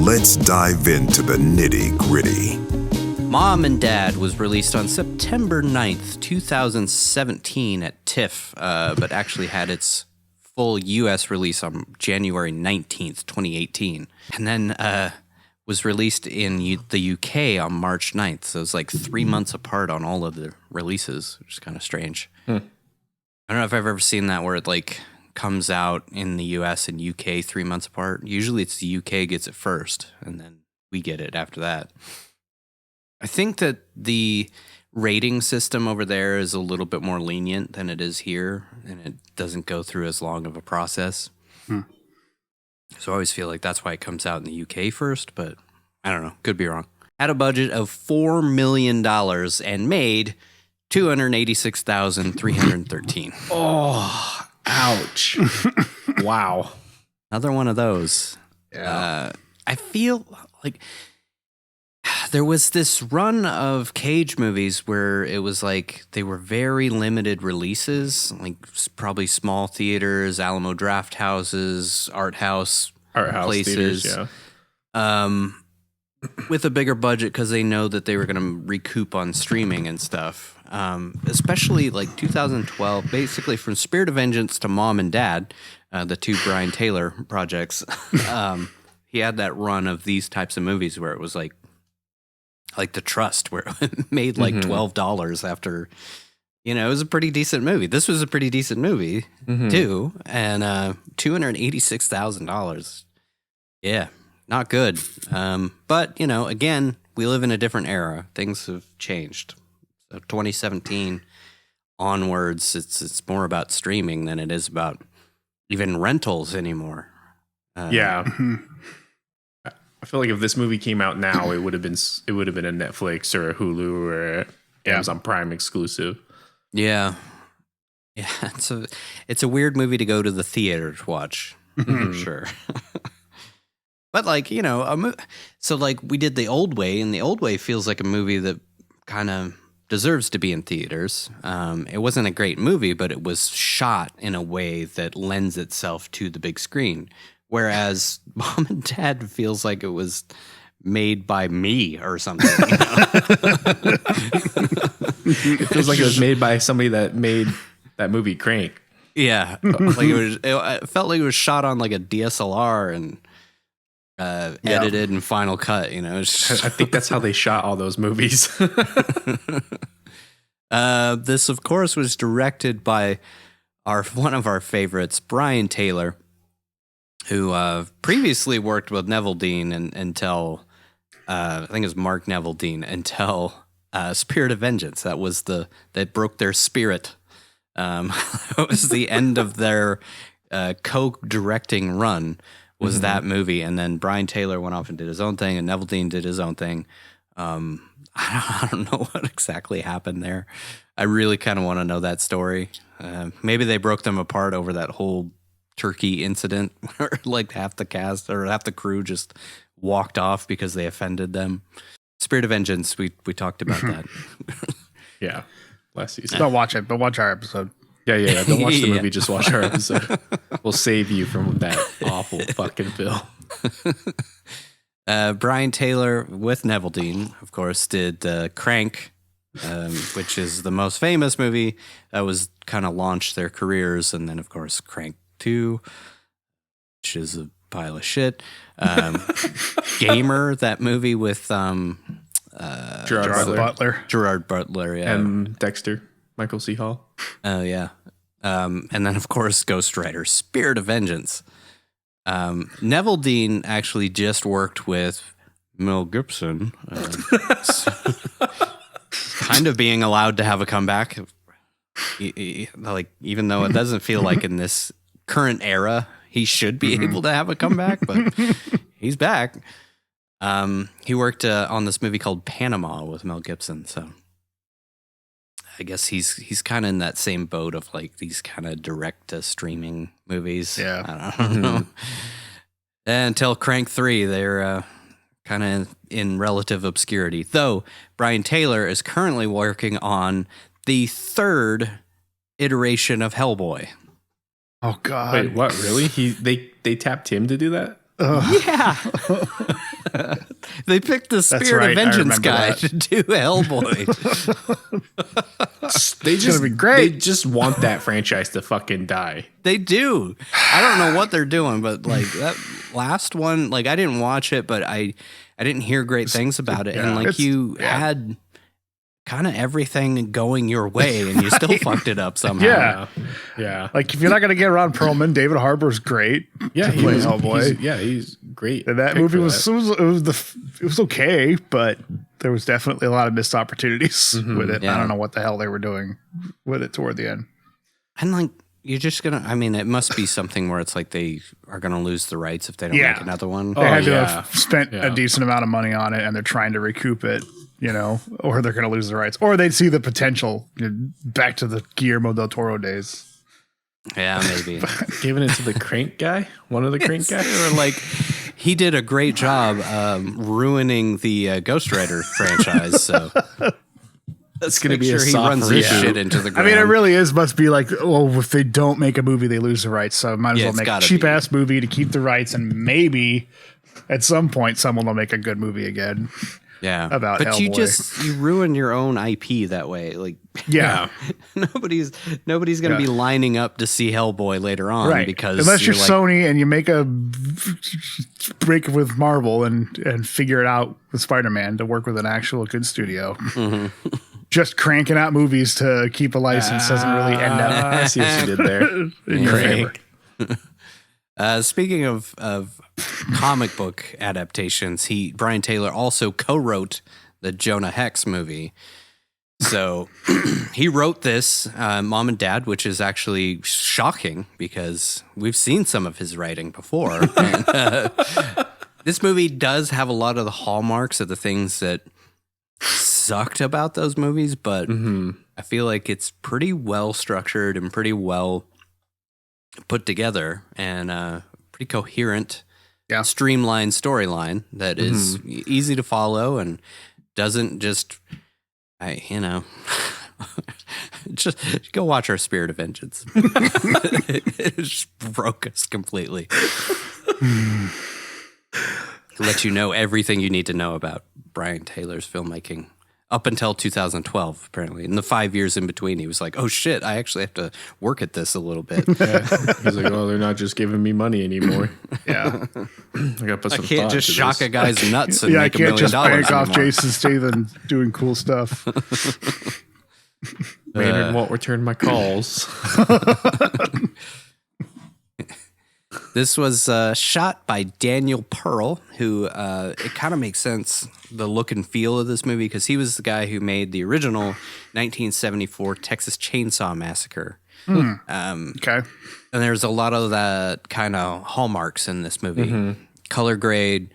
Let's dive into the nitty-gritty. Mom and Dad was released on September 9th, 2017 at TIFF, but actually had its full U.S. release on January 19th, 2018. And then was released in the UK on March 9th. So it was like 3 months apart on all of the releases, which is kind of strange. I don't know if I've ever seen that where it like comes out in the US and UK 3 months apart. Usually it's the UK gets it first and then we get it after that. I think that the rating system over there is a little bit more lenient than it is here, and it doesn't go through as long of a process. So I always feel like that's why it comes out in the UK first, but I don't know. Could be wrong. Had a budget of $4 million and made $286,313. Oh, ouch. Wow. Another one of those. Yeah. I feel like there was this run of Cage movies where it was like they were very limited releases, like probably small theaters, Alamo Draft Houses, art house places. Theaters, yeah. With a bigger budget because they know that they were going to recoup on streaming and stuff. Especially like 2012, basically from Spirit of Vengeance to Mom and Dad, the two Brian Taylor projects. He had that run of these types of movies where it was like The Trust, where it made like $12 after, it was a pretty decent movie. This was a pretty decent movie too. And $286,000. Yeah, not good. But, again, we live in a different era. Things have changed. So 2017 onwards, it's more about streaming than it is about even rentals anymore. Yeah. I feel like if this movie came out now, it would have been a Netflix or a Hulu or Amazon Prime exclusive. Yeah. It's a weird movie to go to the theater to watch, for sure. But like, so like we did The Old Way, and The Old Way feels like a movie that kind of deserves to be in theaters. It wasn't a great movie, but it was shot in a way that lends itself to the big screen. Whereas Mom and Dad feels like it was made by me or something. It feels like it was made by somebody that made that movie Crank. Yeah, like it felt like it was shot on like a DSLR and edited in Final Cut. I think that's how they shot all those movies. This, of course, was directed by one of our favorites, Brian Taylor, who previously worked with Neville Dean until I think it was Mark Neville Dean until Spirit of Vengeance. That broke their spirit. It was the end of their co-directing run. Was that movie, and then Brian Taylor went off and did his own thing, and Neville Dean did his own thing. I don't know what exactly happened there. I really kind of want to know that story. Maybe they broke them apart over that whole turkey incident where like half the cast or half the crew just walked off because they offended them. Spirit of Vengeance, we talked about that. Yeah, last season. Don't watch it, but watch our episode. Yeah. Don't watch the movie, just watch our episode. We'll save you from that awful fucking film. Brian Taylor with Neville Dean, of course, did Crank, which is the most famous movie that was kind of launched their careers, and then of course Crank 2, which is a pile of shit. Gamer, that movie with Gerard Butler, yeah, and Dexter, Michael C. Hall. Oh yeah, and then of course Ghost Rider, Spirit of Vengeance. Neville Dean actually just worked with Mel Gibson, kind of being allowed to have a comeback. Like, even though it doesn't feel like in this current era he should be able to have a comeback, but he's back. He worked on this movie called Panama with Mel Gibson, so I guess he's kind of in that same boat of like these kind of direct to streaming movies. Yeah, I don't know. Until Crank 3, they're kind of in relative obscurity. Though Brian Taylor is currently working on the third iteration of Hellboy. Oh God! Wait, what? Really? They tapped him to do that? Yeah. They picked the Spirit right, of I Vengeance remember guy that. to do Hellboy. They just be great. They just want that franchise to fucking die. They do. I don't know what they're doing, but like that last one, like I didn't watch it, but I didn't hear great things about it. And like you had kind of everything going your way and you still fucked it up somehow. Yeah. Like if you're not gonna get Ron Perlman, David Harbour's great. Yeah, to play Hellboy. He's great. And that pick movie for was it was okay, but there was definitely a lot of missed opportunities with it. Yeah. I don't know what the hell they were doing with it toward the end. And like you're just gonna I mean, it must be something where it's like they are gonna lose the rights if they don't make another one. They had to yeah. have spent a decent amount of money on it, and they're trying to recoup it, or they're going to lose the rights, or they'd see the potential back to the Guillermo del Toro days. Yeah, maybe. Giving it to the Crank guy, one of the Crank guys. Or like he did a great job ruining the Ghost Rider franchise. So That's going to make be sure a he soft runs this reboot. shit into the I ground. mean, it really must be like, if they don't make a movie, they lose the rights. So might as Yeah, well it's make a gotta cheap be. ass movie to keep the rights, and maybe at some point someone will make a good movie again. yeah. about but Hellboy. you ruin your own IP that way. Like Yeah, nobody's going to be lining up to see Hellboy later on right. because Unless you're like, Sony and you make a break with Marvel and figure it out with Spider-Man to work with an actual good studio. Just cranking out movies to keep a license doesn't really end up I see what you did there. in your favor. Speaking of comic book adaptations, Brian Taylor also co-wrote the Jonah Hex movie. So he wrote this, Mom and Dad, which is actually shocking because we've seen some of his writing before. And, this movie does have a lot of the hallmarks of the things that sucked about those movies, but I feel like it's pretty well structured and pretty well put together and pretty coherent, streamlined storyline that is easy to follow and doesn't just, just go watch our Spirit of Vengeance. It just broke us completely. To let you know everything you need to know about Brian Taylor's filmmaking up until 2012, apparently. In the 5 years in between, he was like, oh shit, I actually have to work at this a little bit. Yeah. He's like, oh, they're not just giving me money anymore. Yeah, I got to put some I can't thought just to shock this. a guy's nuts and I make $1 can't million just bank off anymore. Jason Statham doing cool stuff. Maynard won't return my calls. This was shot by Daniel Pearl, who it kind of makes sense, the look and feel of this movie, because he was the guy who made the original 1974 Texas Chainsaw Massacre. Okay. And there's a lot of that kind of hallmarks in this movie. Color grade,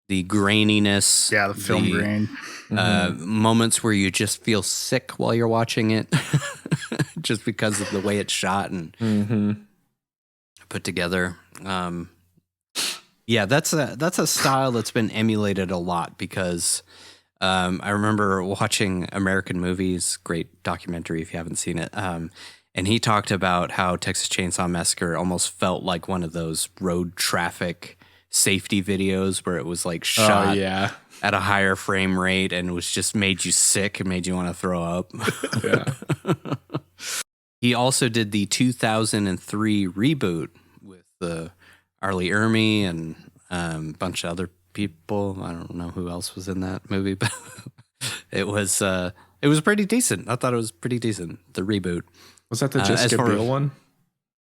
the graininess. Yeah, the film grain. Moments where you just feel sick while you're watching it just because of the way it's shot and put together. Yeah, that's a style that's been emulated a lot because I remember watching American Movies, great documentary if you haven't seen it. And he talked about how Texas Chainsaw Massacre almost felt like one of those road traffic safety videos where it was like shot at a higher frame rate and was just made you sick and made you want to throw up. Yeah. He also did the 2003 reboot with Arlie Ermey and a bunch of other people. I don't know who else was in that movie, but it was pretty decent. I thought it was pretty decent, the reboot. Was that the Jessica Biel one?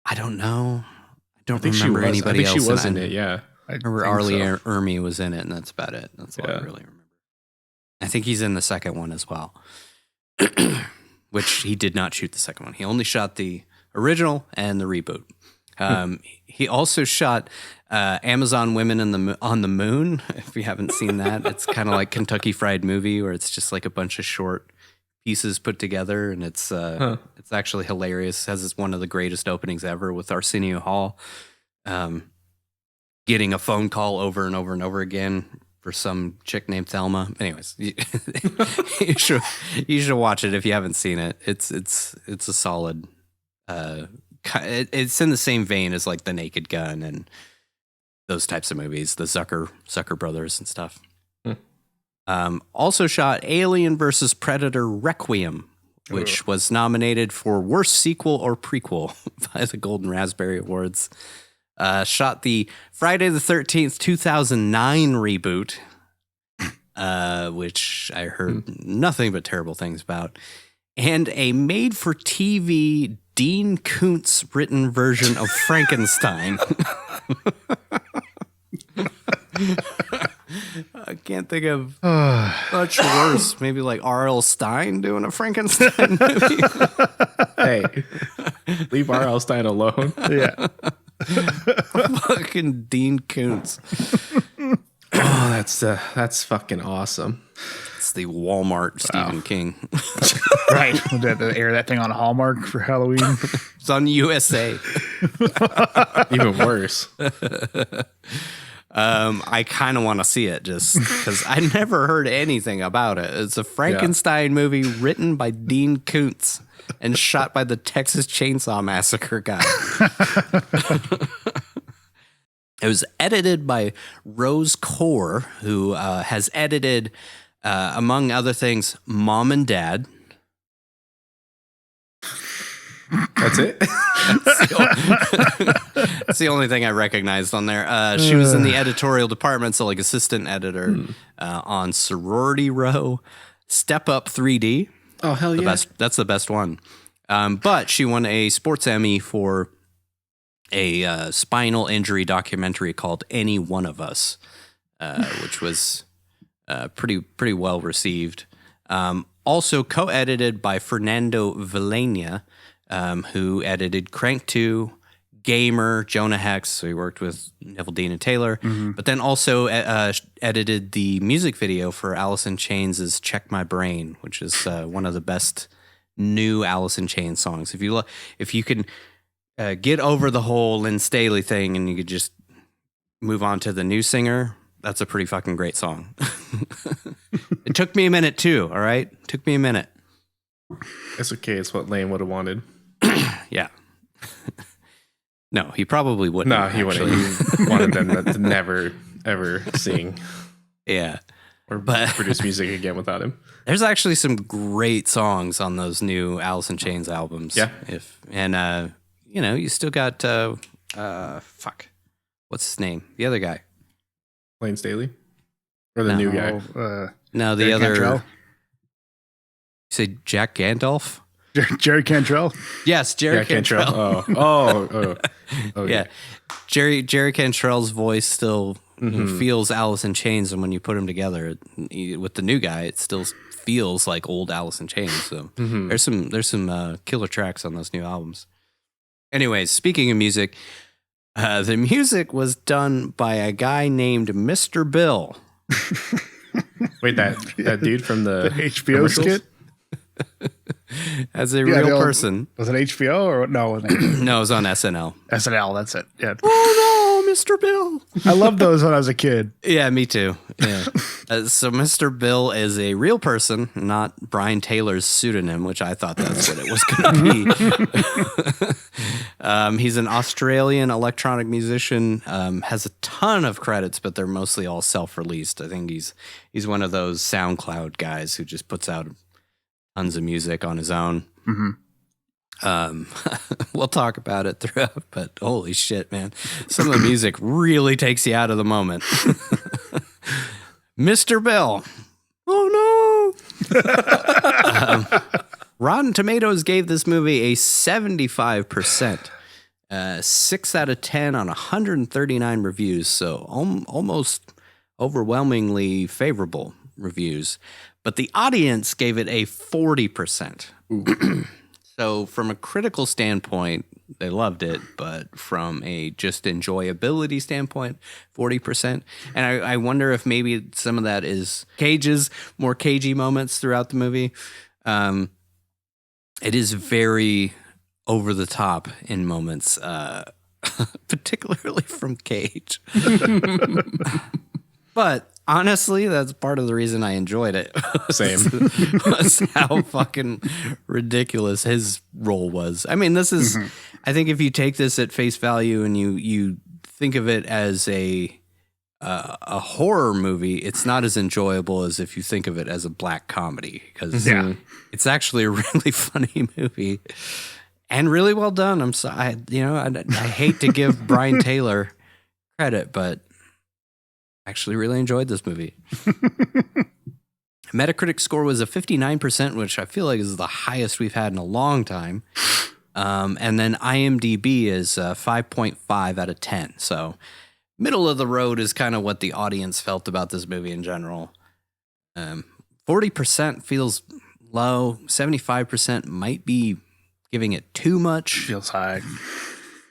I don't know. I don't think remember anybody else. I think she was in in it, yeah. I remember Arlie Ermey was in it, and that's about it. That's all I really remember. I think he's in the second one as well, which he did not shoot the second one. He only shot the original and the reboot. He also shot Amazon Women on the Moon. If you haven't seen that, it's kind of like Kentucky Fried Movie, where it's just like a bunch of short pieces put together, and it's actually hilarious. It has one of the greatest openings ever with Arsenio Hall getting a phone call over and over and over again for some chick named Thelma. Anyways, you should watch it if you haven't seen it. It's a solid. It's in the same vein as like The Naked Gun and those types of movies, the Zucker brothers and stuff. Also shot Alien vs. Predator Requiem, which was nominated for Worst Sequel or Prequel by the Golden Raspberry Awards. Shot the Friday the 13th, 2009 reboot, which I heard nothing but terrible things about. And a made-for-TV Dean Koontz written version of Frankenstein. I can't think of much worse. Maybe like R.L. Stein doing a Frankenstein movie. Hey, leave R.L. Stein alone. Yeah. Fucking Dean Koontz. Oh, that's fucking awesome. It's the Walmart Stephen King. Right. To air that thing on Hallmark for Halloween. It's on USA. Even worse. I kind of want to see it just because I never heard anything about it. It's a Frankenstein movie written by Dean Koontz and shot by the Texas Chainsaw Massacre guy. It was edited by Rose Core, who has edited, among other things, Mom and Dad. That's it? That's the only thing I recognized on there. She was in the editorial department, so like assistant editor on Sorority Row, Step Up 3D. Oh, hell yeah. That's the best one. But she won a sports Emmy for a spinal injury documentary called Any One of Us, which was pretty well received. Also co-edited by Fernando Villena, who edited Crank 2, Gamer, Jonah Hex, so he worked with Neville Dean and Taylor, but then also edited the music video for Alice in Chains' Check My Brain, which is one of the best new Alice in Chains songs. If you can get over the whole Lynn Staley thing and you could just move on to the new singer, that's a pretty fucking great song. It took me a minute too, all right? It took me a minute. It's okay. It's what Lane would have wanted. Yeah. No, he probably wouldn't. No, he wouldn't. He wanted them to never, ever sing. Yeah. Or produce music again without him. There's actually some great songs on those new Alice in Chains albums. Yeah. You still got, what's his name? The other guy. Lane Staley? Or the new guy? No, the Jerry other. Cantrell? You say Jack Gandalf? Jerry Cantrell? Yes, Jerry Cantrell. Oh, yeah. Jerry Cantrell's voice still feels Alice in Chains, and when you put them together with the new guy, it still feels like old Alice in Chains. So there's some killer tracks on those new albums. Anyways, speaking of music, the music was done by a guy named Mr. Bill. Wait, that dude from the HBO skit? As a real person. Was it HBO or no? No, it was on SNL. SNL, that's it. Yeah. Oh no, Mr. Bill. I loved those when I was a kid. Yeah, me too. Yeah. So Mr. Bill is a real person, not Brian Taylor's pseudonym, which I thought that's what it was going to be. He's an Australian electronic musician, has a ton of credits, but they're mostly all self-released. I think he's one of those SoundCloud guys who just puts out tons of music on his own. We'll talk about it throughout, but holy shit, man. Some of the music really takes you out of the moment. Mr. Bill. Oh no. Rotten Tomatoes gave this movie a 75%. 6 out of 10 on 139 reviews, so almost overwhelmingly favorable reviews. But the audience gave it a 40%. So from a critical standpoint, they loved it, but from a just enjoyability standpoint, 40%. And I wonder if maybe some of that is Cage's more cagey moments throughout the movie. It is very over the top in moments, particularly from Cage. But honestly, that's part of the reason I enjoyed it. Same. was how fucking ridiculous his role was. I mean, this is, I think if you take this at face value and you think of it as a horror movie, it's not as enjoyable as if you think of it as a black comedy, because it's actually a really funny movie and really well done. I'm sorry, I hate to give Brian Taylor credit, but I actually really enjoyed this movie. Metacritic score was a 59%, which I feel like is the highest we've had in a long time. And then IMDb is 5.5 out of 10. So middle of the road is kind of what the audience felt about this movie in general. 40% feels low. 75% might be giving it too much. Feels high.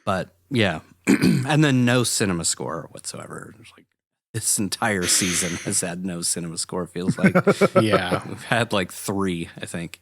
But yeah. And then no cinema score whatsoever. It's like this entire season has had no cinema score, feels like. Yeah. We've had like 3, I think.